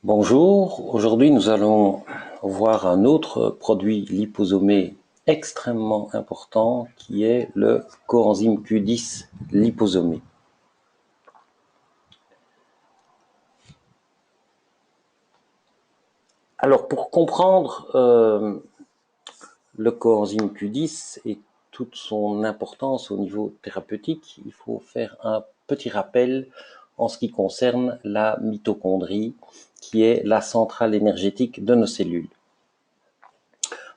Bonjour, aujourd'hui nous allons voir un autre produit liposomé extrêmement important qui est le coenzyme Q10 liposomé. Alors pour comprendre le coenzyme Q10 et toute son importance au niveau thérapeutique, il faut faire un petit rappel en ce qui concerne la mitochondrie qui est la centrale énergétique de nos cellules.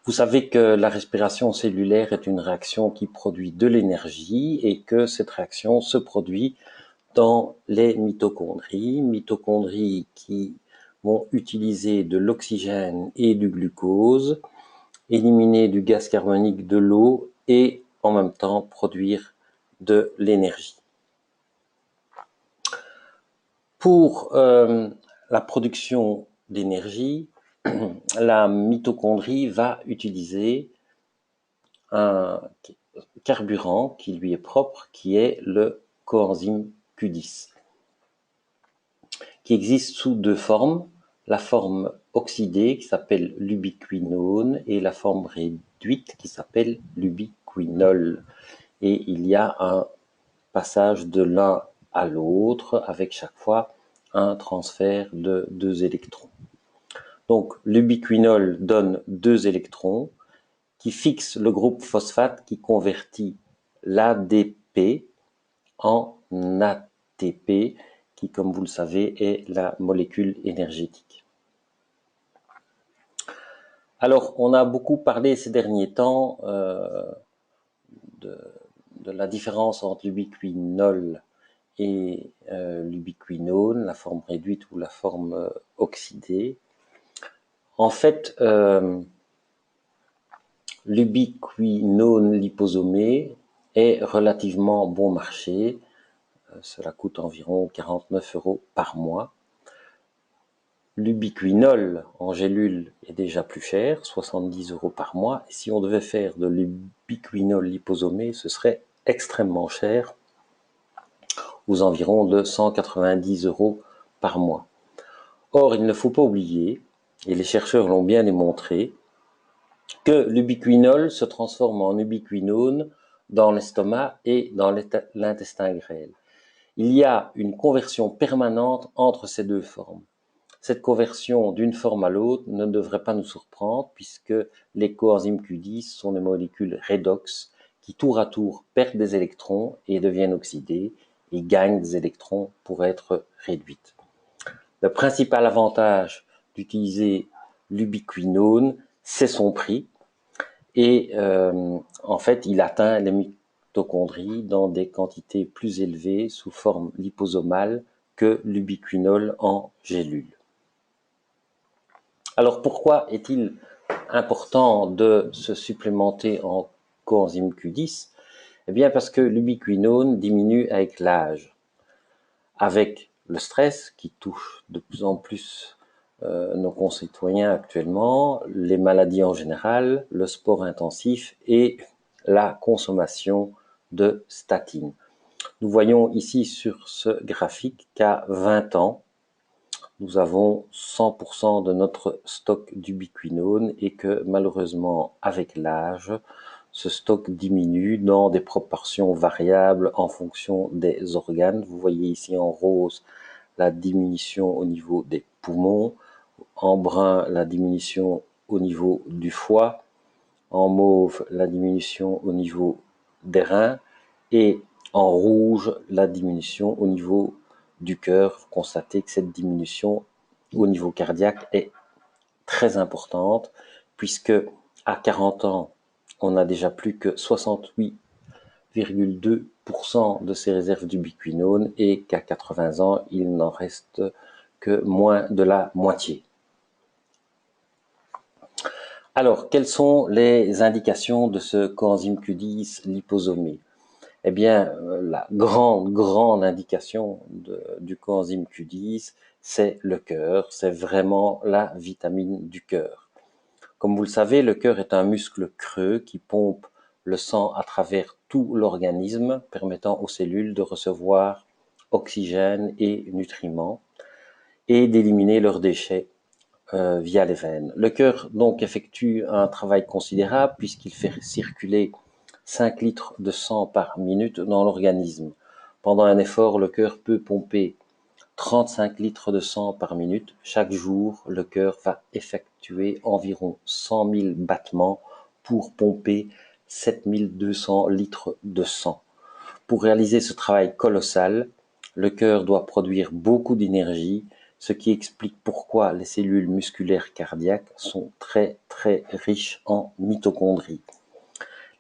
Vous savez que la respiration cellulaire est une réaction qui produit de l'énergie et que cette réaction se produit dans les mitochondries qui vont utiliser de l'oxygène et du glucose, éliminer du gaz carbonique, de l'eau et en même temps produire de l'énergie. Pour la production d'énergie, la mitochondrie va utiliser un carburant qui lui est propre, qui est le coenzyme Q10, qui existe sous deux formes, la forme oxydée qui s'appelle l'ubiquinone et la forme réduite qui s'appelle l'ubiquinol. Et il y a un passage de l'un à l'autre avec chaque fois un transfert de 2 électrons. Donc l'ubiquinol donne 2 électrons qui fixe le groupe phosphate qui convertit l'ADP en ATP, qui, comme vous le savez, est la molécule énergétique. Alors, on a beaucoup parlé ces derniers temps de la différence entre l'ubiquinol et l'ubiquinone, la forme réduite ou la forme oxydée. En fait, l'ubiquinone liposomé est relativement bon marché. Cela coûte environ 49 € par mois. L'ubiquinol en gélule est déjà plus cher, 70 € par mois. Et si on devait faire de l'ubiquinol liposomé, ce serait extrêmement cher, aux environs de 190 € par mois. Or, il ne faut pas oublier, et les chercheurs l'ont bien démontré, que l'ubiquinol se transforme en ubiquinone dans l'estomac et dans l'intestin grêle. Il y a une conversion permanente entre ces deux formes. Cette conversion d'une forme à l'autre ne devrait pas nous surprendre puisque les coenzymes Q10 sont des molécules redox qui tour à tour perdent des électrons et deviennent oxydées et gagnent des électrons pour être réduites. Le principal avantage d'utiliser l'ubiquinone, c'est son prix et en fait il atteint les mitochondries dans des quantités plus élevées sous forme liposomale que l'ubiquinol en gélule. Alors pourquoi est-il important de se supplémenter en coenzyme Q10? Eh bien parce que l'ubiquinone diminue avec l'âge, avec le stress qui touche de plus en plus nos concitoyens actuellement, les maladies en général, le sport intensif et la consommation de statines. Nous voyons ici sur ce graphique qu'à 20 ans, nous avons 100% de notre stock d'ubiquinone et que malheureusement avec l'âge, ce stock diminue dans des proportions variables en fonction des organes. Vous voyez ici en rose la diminution au niveau des poumons, en brun la diminution au niveau du foie, en mauve la diminution au niveau des reins et en rouge la diminution au niveau du cœur. Vous constatez que cette diminution au niveau cardiaque est très importante puisque à 40 ans, on n'a déjà plus que 68,2% de ses réserves d'ubiquinone et qu'à 80 ans, il n'en reste que moins de la moitié. Alors, quelles sont les indications de ce coenzyme Q10 liposomé? Eh bien, la grande indication du coenzyme Q10, c'est le cœur, c'est vraiment la vitamine du cœur. Comme vous le savez, le cœur est un muscle creux qui pompe le sang à travers tout l'organisme, permettant aux cellules de recevoir oxygène et nutriments. et d'éliminer leurs déchets via les veines. Le cœur donc effectue un travail considérable puisqu'il fait circuler 5 litres de sang par minute dans l'organisme. Pendant un effort, le cœur peut pomper 35 litres de sang par minute. Chaque jour, le cœur va effectuer environ 100 000 battements pour pomper 7 200 litres de sang. Pour réaliser ce travail colossal, le cœur doit produire beaucoup d'énergie, ce qui explique pourquoi les cellules musculaires cardiaques sont très riches en mitochondries.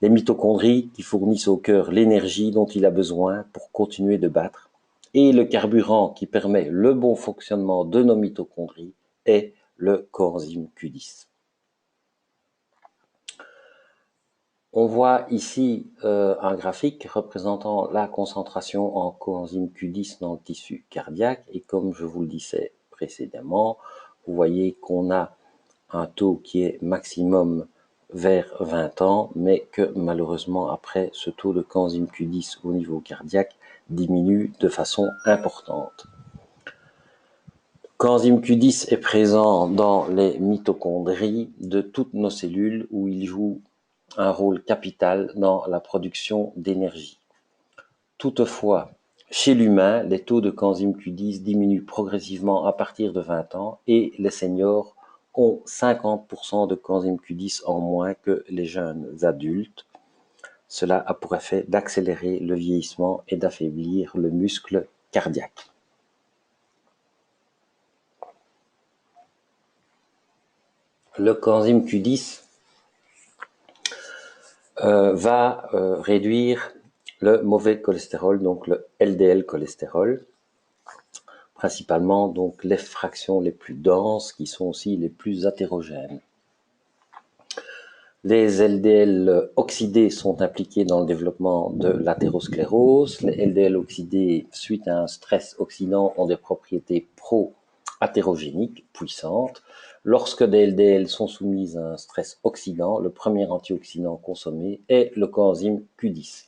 Les mitochondries qui fournissent au cœur l'énergie dont il a besoin pour continuer de battre, et le carburant qui permet le bon fonctionnement de nos mitochondries est le coenzyme Q10. On voit ici un graphique représentant la concentration en coenzyme Q10 dans le tissu cardiaque, et comme je vous le disais précédemment, vous voyez qu'on a un taux qui est maximum vers 20 ans, mais que malheureusement après, ce taux de coenzyme Q10 au niveau cardiaque diminue de façon importante. Coenzyme Q10 est présent dans les mitochondries de toutes nos cellules où il joue un rôle capital dans la production d'énergie. Toutefois, chez l'humain, les taux de coenzyme Q10 diminuent progressivement à partir de 20 ans et les seniors ont 50% de coenzyme Q10 en moins que les jeunes adultes. Cela a pour effet d'accélérer le vieillissement et d'affaiblir le muscle cardiaque. Le coenzyme Q10 va réduire le mauvais cholestérol, donc le LDL cholestérol, principalement donc les fractions les plus denses qui sont aussi les plus athérogènes. Les LDL oxydés sont impliqués dans le développement de l'athérosclérose. Les LDL oxydés, suite à un stress oxydant, ont des propriétés pro-athérogéniques puissantes. Lorsque des LDL sont soumises à un stress oxydant, le premier antioxydant consommé est le coenzyme Q10.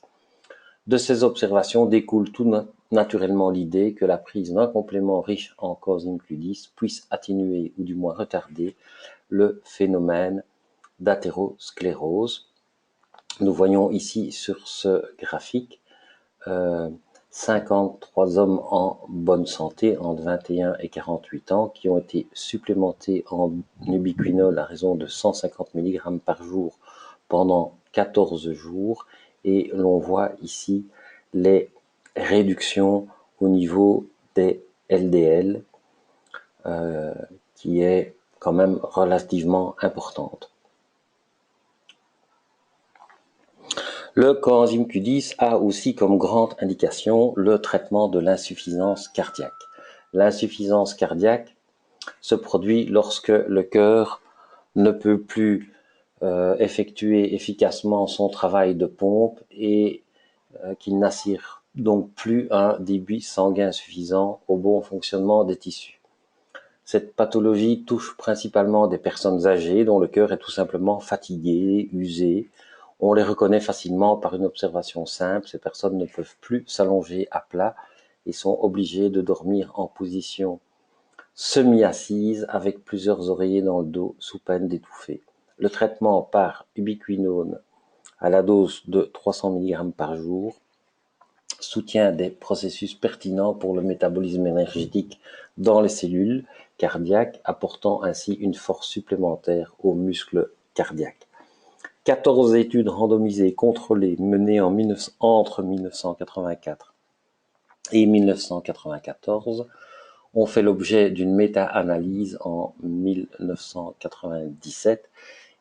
De ces observations découle tout naturellement l'idée que la prise d'un complément riche en coenzyme Q10 puisse atténuer ou du moins retarder le phénomène d'athérosclérose. Nous voyons ici sur ce graphique 53 hommes en bonne santé entre 21 et 48 ans qui ont été supplémentés en ubiquinol à raison de 150 mg par jour pendant 14 jours, et l'on voit ici les réductions au niveau des LDL qui est quand même relativement importante. Le coenzyme Q10 a aussi comme grande indication le traitement de l'insuffisance cardiaque. L'insuffisance cardiaque se produit lorsque le cœur ne peut plus effectuer efficacement son travail de pompe et qu'il n'assure donc plus un débit sanguin suffisant au bon fonctionnement des tissus. Cette pathologie touche principalement des personnes âgées dont le cœur est tout simplement fatigué, usé. On les reconnaît facilement par une observation simple. Ces personnes ne peuvent plus s'allonger à plat et sont obligées de dormir en position semi-assise avec plusieurs oreillers dans le dos sous peine d'étouffer. Le traitement par ubiquinone à la dose de 300 mg par jour soutient des processus pertinents pour le métabolisme énergétique dans les cellules cardiaques, apportant ainsi une force supplémentaire aux muscles cardiaques. 14 études randomisées contrôlées menées entre 1984 et 1994 ont fait l'objet d'une méta-analyse en 1997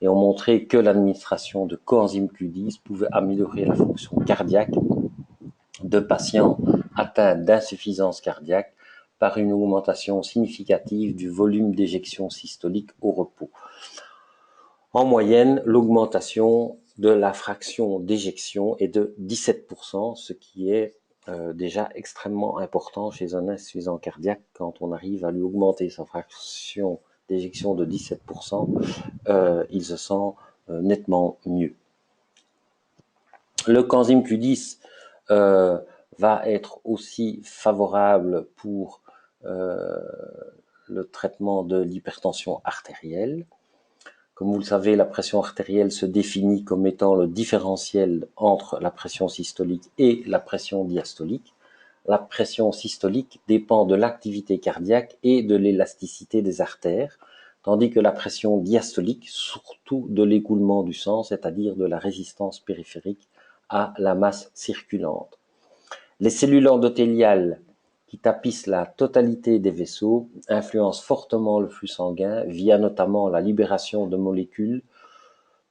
et ont montré que l'administration de coenzyme Q10 pouvait améliorer la fonction cardiaque de patients atteints d'insuffisance cardiaque par une augmentation significative du volume d'éjection systolique au repos. En moyenne, l'augmentation de la fraction d'éjection est de 17%, ce qui est déjà extrêmement important chez un insuffisant cardiaque. Quand on arrive à lui augmenter sa fraction d'éjection de 17%, il se sent nettement mieux. Le coenzyme Q10 va être aussi favorable pour le traitement de l'hypertension artérielle. Comme vous le savez, la pression artérielle se définit comme étant le différentiel entre la pression systolique et la pression diastolique. La pression systolique dépend de l'activité cardiaque et de l'élasticité des artères, tandis que la pression diastolique, surtout de l'écoulement du sang, c'est-à-dire de la résistance périphérique à la masse circulante. Les cellules endothéliales qui tapissent la totalité des vaisseaux influencent fortement le flux sanguin via notamment la libération de molécules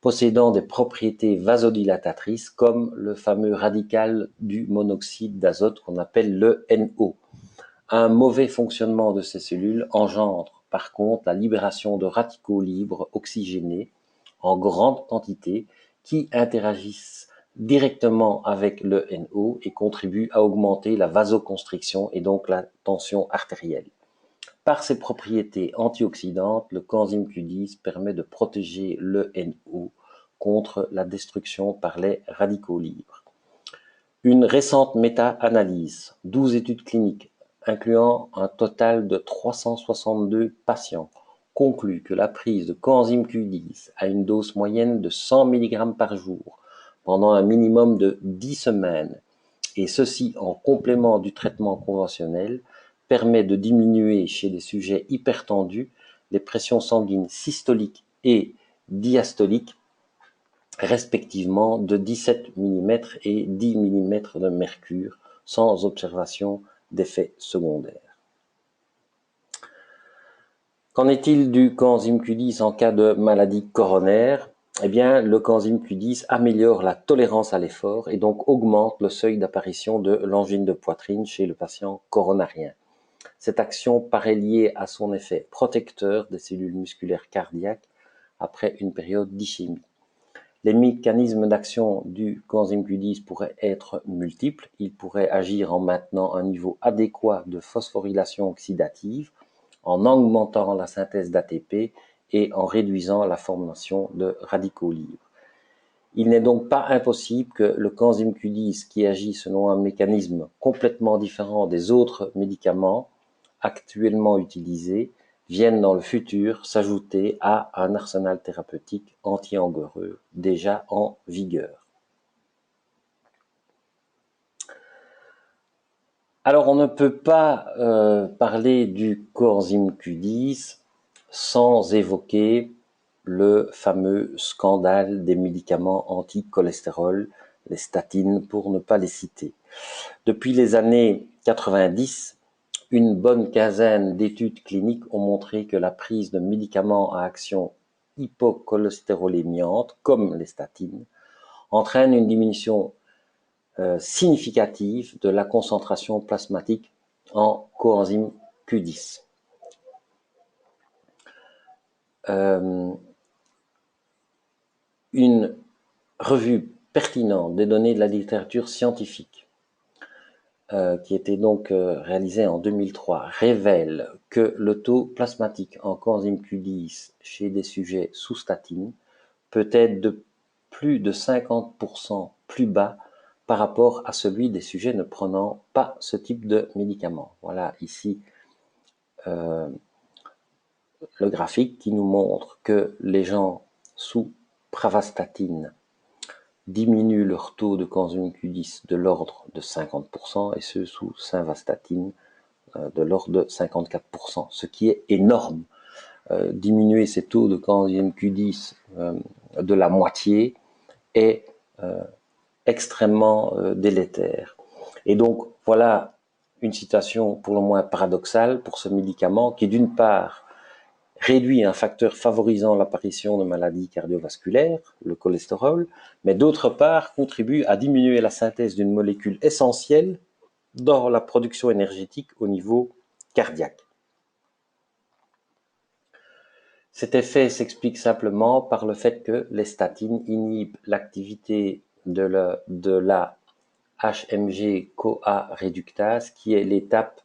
possédant des propriétés vasodilatatrices comme le fameux radical du monoxyde d'azote qu'on appelle le NO. Un mauvais fonctionnement de ces cellules engendre par contre la libération de radicaux libres oxygénés en grande quantité qui interagissent directement avec le NO et contribuent à augmenter la vasoconstriction et donc la tension artérielle. Par ses propriétés antioxydantes, le coenzyme Q10 permet de protéger le NO contre la destruction par les radicaux libres. Une récente méta-analyse, 12 études cliniques, incluant un total de 362 patients, conclut que la prise de coenzyme Q10 à une dose moyenne de 100 mg par jour pendant un minimum de 10 semaines, et ceci en complément du traitement conventionnel, permet de diminuer chez des sujets hypertendus les pressions sanguines systoliques et diastoliques, respectivement de 17 mm et 10 mm de mercure, sans observation d'effets secondaires. Qu'en est-il du coenzyme Q10 en cas de maladie coronaire? Eh bien, le coenzyme Q10 améliore la tolérance à l'effort et donc augmente le seuil d'apparition de l'angine de poitrine chez le patient coronarien. Cette action paraît liée à son effet protecteur des cellules musculaires cardiaques après une période d'ischémie. Les mécanismes d'action du coenzyme Q10 pourraient être multiples. Il pourrait agir en maintenant un niveau adéquat de phosphorylation oxydative, en augmentant la synthèse d'ATP et en réduisant la formation de radicaux libres. Il n'est donc pas impossible que le coenzyme Q10, qui agit selon un mécanisme complètement différent des autres médicaments actuellement utilisés, vienne dans le futur s'ajouter à un arsenal thérapeutique anti-angoureux déjà en vigueur. Alors on ne peut pas parler du coenzyme Q10 sans évoquer le fameux scandale des médicaments anti-cholestérol, les statines pour ne pas les citer. Depuis les années 90, une bonne quinzaine d'études cliniques ont montré que la prise de médicaments à action hypocholestérolémiante, comme les statines, entraîne une diminution significative de la concentration plasmatique en coenzyme Q10. Une revue pertinente des données de la littérature scientifique qui était donc réalisée en 2003 révèle que le taux plasmatique en coenzyme Q10 chez des sujets sous statine peut être de plus de 50% plus bas par rapport à celui des sujets ne prenant pas ce type de médicament. Voilà ici le graphique qui nous montre que les gens sous pravastatine diminuent leur taux de coenzyme Q10 de l'ordre de 50% et ceux sous simvastatine de l'ordre de 54%, ce qui est énorme. Diminuer ces taux de coenzyme Q10 de la moitié est extrêmement délétère. Et donc voilà une situation pour le moins paradoxale pour ce médicament qui d'une part réduit un facteur favorisant l'apparition de maladies cardiovasculaires, le cholestérol, mais d'autre part contribue à diminuer la synthèse d'une molécule essentielle dans la production énergétique au niveau cardiaque. Cet effet s'explique simplement par le fait que les statines inhibent l'activité de la HMG-CoA réductase, qui est l'étape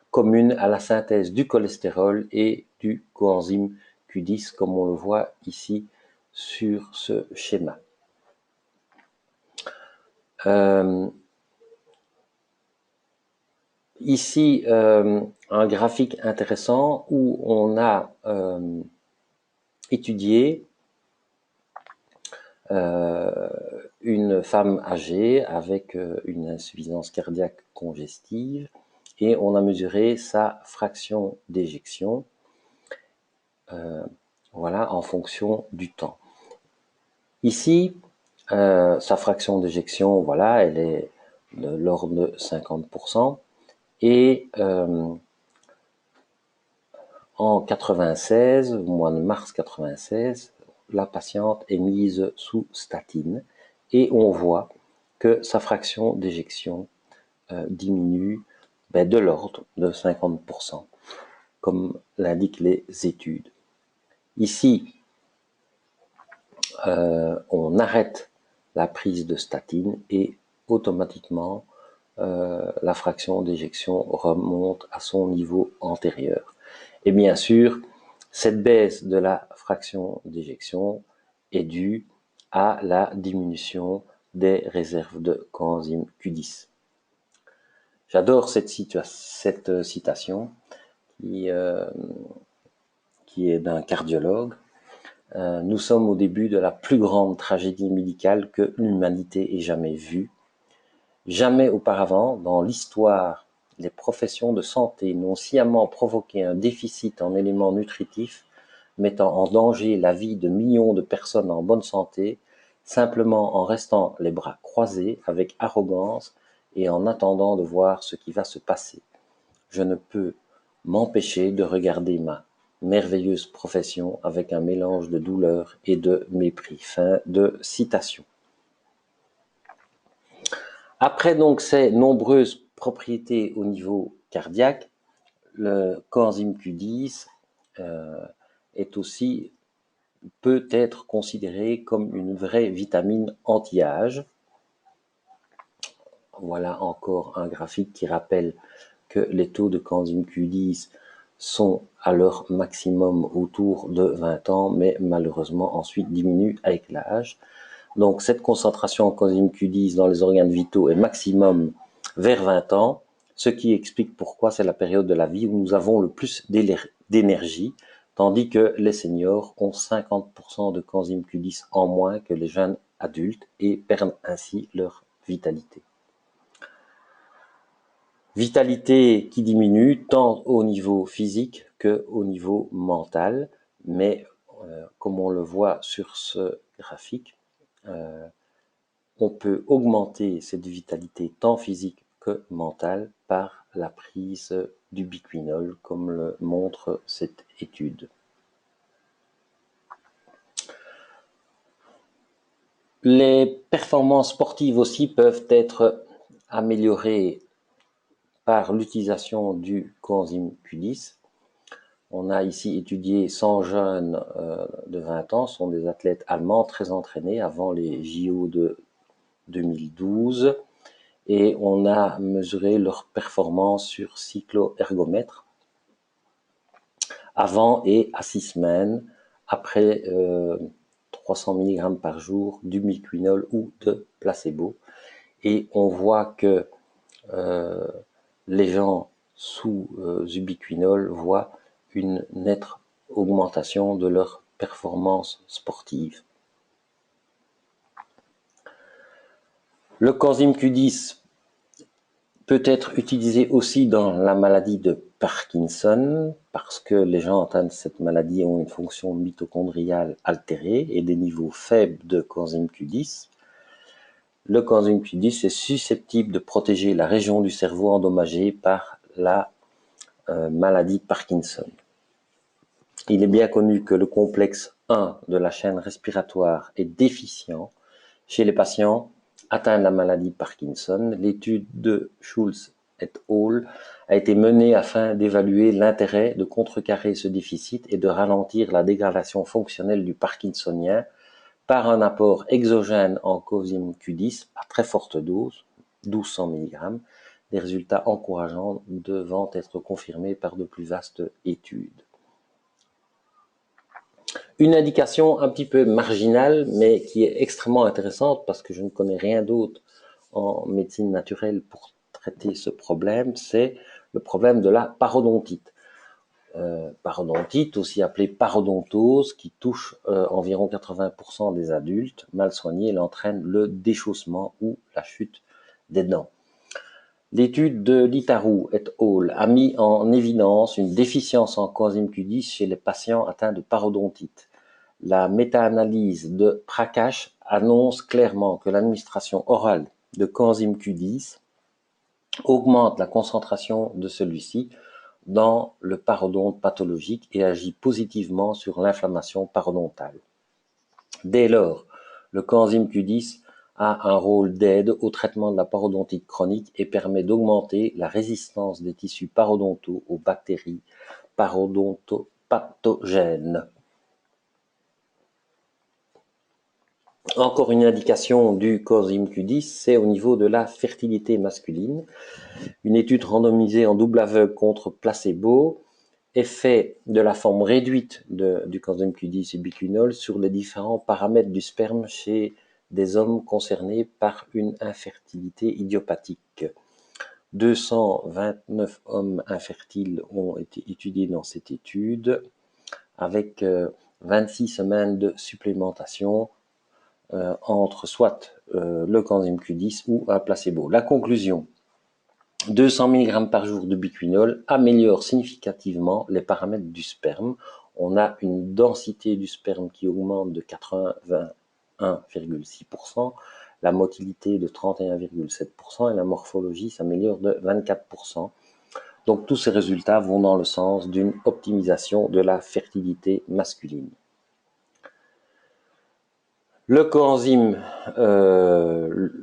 commune à la synthèse du cholestérol et du coenzyme Q10, comme on le voit ici sur ce schéma. Ici, un graphique intéressant où on a étudié une femme âgée avec une insuffisance cardiaque congestive et on a mesuré sa fraction d'éjection voilà, en fonction du temps. Ici, sa fraction d'éjection, voilà, elle est de l'ordre de 50%. Et en 96, au mois de mars 96, la patiente est mise sous statine et on voit que sa fraction d'éjection diminue de l'ordre de 50%, comme l'indiquent les études. Ici, on arrête la prise de statine et automatiquement la fraction d'éjection remonte à son niveau antérieur. Et bien sûr, cette baisse de la fraction d'éjection est due à la diminution des réserves de coenzyme Q10. J'adore cette citation qui est d'un cardiologue. Nous sommes au début de la plus grande tragédie médicale que l'humanité ait jamais vue. Jamais auparavant, dans l'histoire, les professions de santé n'ont sciemment provoqué un déficit en éléments nutritifs, mettant en danger la vie de millions de personnes en bonne santé, simplement en restant les bras croisés avec arrogance et en attendant de voir ce qui va se passer. Je ne peux m'empêcher de regarder ma merveilleuse profession avec un mélange de douleur et de mépris. Fin de citation. Après donc ces nombreuses propriétés au niveau cardiaque, le coenzyme Q10 est aussi peut être considéré comme une vraie vitamine anti-âge. Voilà encore un graphique qui rappelle que les taux de coenzyme Q10 sont à leur maximum autour de 20 ans, mais malheureusement ensuite diminuent avec l'âge. Donc cette concentration en coenzyme Q10 dans les organes vitaux est maximum vers 20 ans, ce qui explique pourquoi c'est la période de la vie où nous avons le plus d'énergie, tandis que les seniors ont 50% de coenzyme Q10 en moins que les jeunes adultes et perdent ainsi leur vitalité. Vitalité qui diminue tant au niveau physique qu'au niveau mental, mais comme on le voit sur ce graphique, on peut augmenter cette vitalité tant physique que mentale par la prise du biquinol, comme le montre cette étude. Les performances sportives aussi peuvent être améliorées par l'utilisation du coenzyme Q10. On a ici étudié 100 jeunes de 20 ans, ce sont des athlètes allemands très entraînés avant les JO de 2012. Et on a mesuré leur performance sur cyclo-ergomètre avant et à 6 semaines après 300 mg par jour du biquinol ou de placebo. Et on voit que les gens sous ubiquinol voient une nette augmentation de leur performance sportive. Le coenzyme Q10 peut être utilisé aussi dans la maladie de Parkinson parce que les gens atteints de cette maladie ont une fonction mitochondriale altérée et des niveaux faibles de coenzyme Q10. Le coenzyme Q10 est susceptible de protéger la région du cerveau endommagée par la maladie Parkinson. Il est bien connu que le complexe 1 de la chaîne respiratoire est déficient chez les patients atteints de la maladie Parkinson. L'étude de Schulz et al. A été menée afin d'évaluer l'intérêt de contrecarrer ce déficit et de ralentir la dégradation fonctionnelle du parkinsonien par un apport exogène en coenzyme Q10 à très forte dose, 1200 mg, des résultats encourageants devant être confirmés par de plus vastes études. Une indication un petit peu marginale, mais qui est extrêmement intéressante parce que je ne connais rien d'autre en médecine naturelle pour traiter ce problème, c'est le problème de la parodontite. Parodontite, aussi appelée parodontose, qui touche environ 80% des adultes. Mal soignée, elle entraîne le déchaussement ou la chute des dents. L'étude de Litaroux et al. A mis en évidence une déficience en coenzyme Q10 chez les patients atteints de parodontite. La méta-analyse de Prakash annonce clairement que l'administration orale de coenzyme Q10 augmente la concentration de celui-ci dans le parodonte pathologique et agit positivement sur l'inflammation parodontale. Dès lors, le coenzyme Q10 a un rôle d'aide au traitement de la parodontite chronique et permet d'augmenter la résistance des tissus parodontaux aux bactéries parodontopathogènes. Encore une indication du coenzyme Q10, c'est au niveau de la fertilité masculine. Une étude randomisée en double aveugle contre placebo, effet de la forme réduite du coenzyme Q10 ubiquinol sur les différents paramètres du sperme chez des hommes concernés par une infertilité idiopathique. 229 hommes infertiles ont été étudiés dans cette étude avec 26 semaines de supplémentation entre soit le coenzyme Q10 ou un placebo. La conclusion: 200 mg par jour de biquinol améliore significativement les paramètres du sperme. On a une densité du sperme qui augmente de 81,6%, la motilité de 31,7% et la morphologie s'améliore de 24%. Donc tous ces résultats vont dans le sens d'une optimisation de la fertilité masculine. Le coenzyme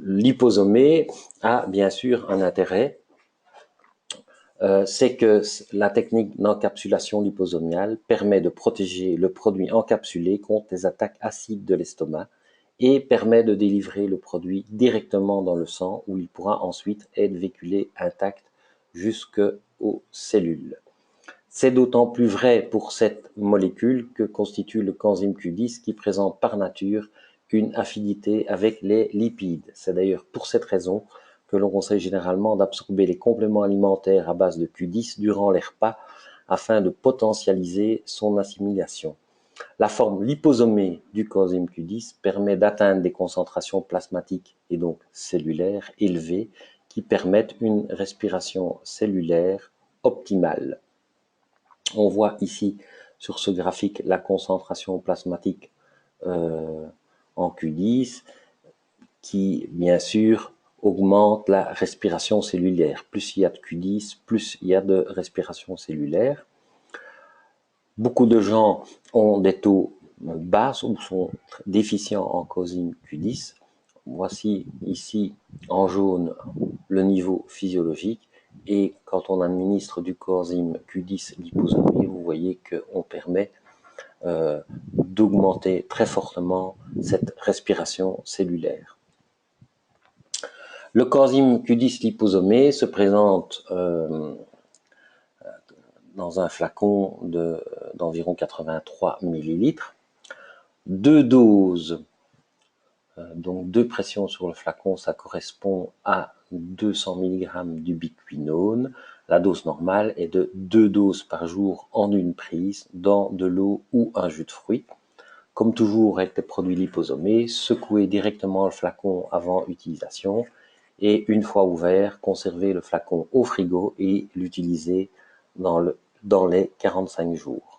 liposomé a bien sûr un intérêt, c'est que la technique d'encapsulation liposomiale permet de protéger le produit encapsulé contre les attaques acides de l'estomac et permet de délivrer le produit directement dans le sang où il pourra ensuite être véhiculé intact jusqu'aux cellules. C'est d'autant plus vrai pour cette molécule que constitue le coenzyme Q10 qui présente par nature une affinité avec les lipides. C'est d'ailleurs pour cette raison que l'on conseille généralement d'absorber les compléments alimentaires à base de Q10 durant les repas afin de potentialiser son assimilation. La forme liposomée du coenzyme Q10 permet d'atteindre des concentrations plasmatiques et donc cellulaires élevées qui permettent une respiration cellulaire optimale. On voit ici sur ce graphique la concentration plasmatique en Q10 qui, bien sûr, augmente la respiration cellulaire. Plus il y a de Q10, plus il y a de respiration cellulaire. Beaucoup de gens ont des taux bas ou sont déficients en coenzyme Q10. Voici ici en jaune le niveau physiologique et quand on administre du coenzyme Q10 liposomé, vous voyez qu'on permet d'augmenter très fortement cette respiration cellulaire. Le coenzyme Q10 liposomé se présente dans un flacon d'environ 83 ml. Deux doses, donc deux pressions sur le flacon, ça correspond à 200 mg d'ubiquinone. La dose normale est de 2 doses par jour en une prise dans de l'eau ou un jus de fruits. Comme toujours avec les produits liposomés, secouez directement le flacon avant utilisation et une fois ouvert, conservez le flacon au frigo et l'utilisez dans les 45 jours.